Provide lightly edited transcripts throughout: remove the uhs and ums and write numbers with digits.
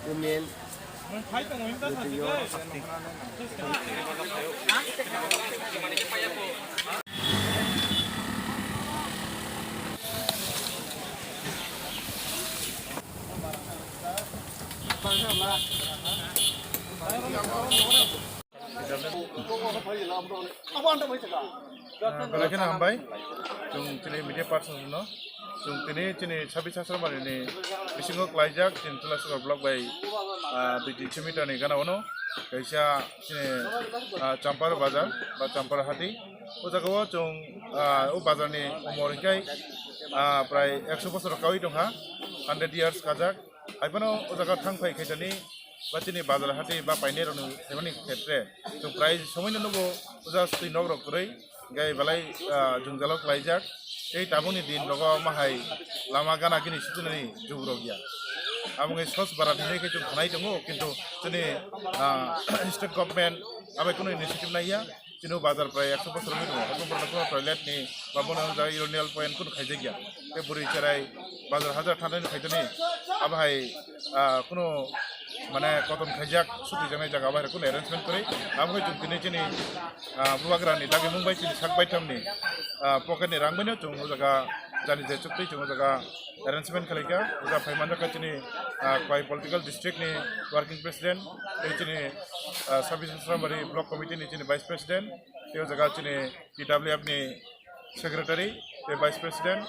Kemudian Belakang nambai, jung cini media person no, jung cini sabi sastra bari ni, bisingo klaijak cini tulas blog by di cimita ni kana ono, kaisa cini campur bazar, campur hati, ujakawa jung bazar ni umur kai, prai 100 বছর kawi dong ha, 100 years kajak, aipano ujaka thangpai kaisa ni, bacini bazar hati ba paine ronu, emani khetre, jung prai somai nobo uja stui nog rok kurei. Gai balai jungjalok laijak ei tabuni din logo mahai lama gana gini situnani jubro gya amungai sos barat hine ke jung khanai tongo kintu jeni state government abai kono initiative naiya jinu bazar prai 100 বছর hoi dongo hakon borno toilet ni babona jai urinal point kono khaije gya te buri charai bazar hajar thandai khaitani abai kono মানে কতন খাইজাক সুতি জানাই জায়গা বাইরে কোন arrangement করে আমি June দিনে চিনি বুয়াগ্রানি দাবি মুম্বাই চিনি সাকবাইতামনি পকেটনি রাংবাইনো জং জায়গা জানি যে চুক্তি জং জায়গা অ্যারেঞ্জমেন্ট খালাইকা যা ফাইমান জায়গা চিনি কয় পলিটিক্যাল ডিস্ট্রিক্টনি ওয়ার্কিং প্রেসিডেন্ট এই চিনি সার্ভিস সামরি ব্লক কমিটিনি চিনি ভাইস প্রেসিডেন্ট এই জায়গা চিনি পিডব্লিউএফনি secretary the vice president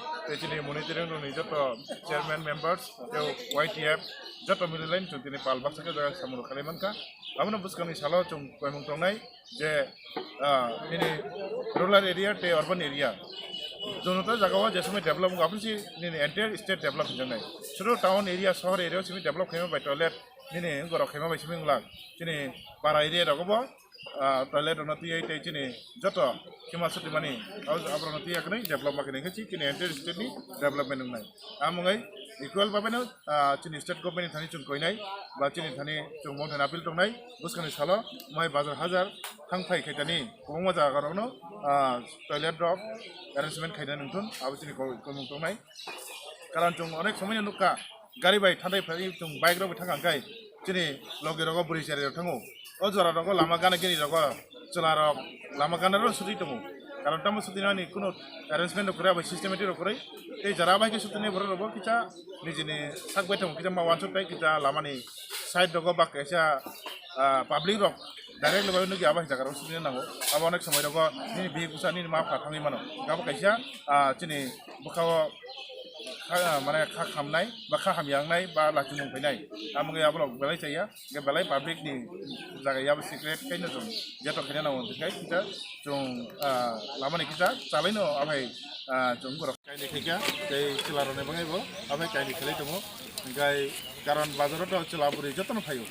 the monitoring ni joto chairman members the YTF joto mililain chung tini pal baksa ke jaga samul kaliman ka amna buskani salo chung koimung tongnai je ini rural area te urban area jonota jagawa je samay develop apni ni entire state develop janai shuru town area shahar area simi develop khema by toilet ni ngoro khema by simi ngla tini para area ragobo toilet onati ei te chini joto khema suti mani abronati akne develop makne khachi chini entire state ni development ngai amungai equal babe no chini state government thani chung koinai ba chini thani chung mon thana appeal tongnai buskani salo mai bazar hajar thangphai khaitani kobongma jaga no toilet drop arrangement khaina nungthun abo chini komung tongnai karan chung onek somai nukka gari bai thandai phai chung bike ro thanga kai chini loge rogo buri sare thango o jora rogo lama gana gini rogo chula rok lama gana ro suti tongo karon tamu suti nani kuno arrangement kore abo systematic ro kore ei jara bai ke suti ne boro rogo kicha nijini sakbai tongo kicha ma wanchot tai kicha lama ni side rogo ba kaisa public rok direct lebai nugi aba jaga ro suti nango abo onek somai rogo ni bi kusa ni ma phathangi mano gabo kaisa chini bukawo মানে খা খামনাই বা খা হামিয়াংনাই বা লাচুমং ফैनाय আমগে আবল বেলাই চাইয়া গে বেলাই public नि জায়গাया secret কাইनो जों जेto खायना नांगौ थाखाय किता जों लामानि किता चालायनो आबाय जों गरक कायनि खायगा दै चिलारने बाङायबो आबाय कायनि खालाय दङ गाय कारण बाजाराव चिलाबुरि जतन फायो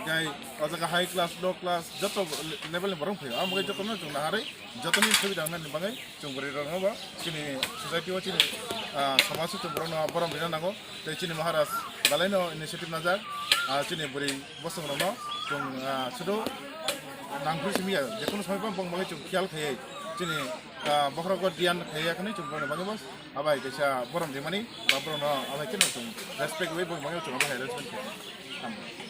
गाय अजगा हाई क्लास लो क्लास जतो लेभेलनि बरं फायो आमगे जतन जों नाहारै जतनि सुबिदा होननानै बाङाय जों बोरै रङबा जोंनि ससाइटियाव जोंनि समाज जों बरं बिना नांगौ दै चिनि महाराज बालायनो इनिशिएटिभ नाजाक चिनि बोरै बसंनो जों सुदु नांगौ सिमिया जेखुनु समायबा बंबाङै जों ख्याल खायै चिनि बखरगो ध्यान खायाखै जों बरं बाङै बस आबाय कैसा बरं दिमानि बा बरं आबाय किनो जों रेसपेक्ट वे बंबाङै जों आबाय रेसपेक्ट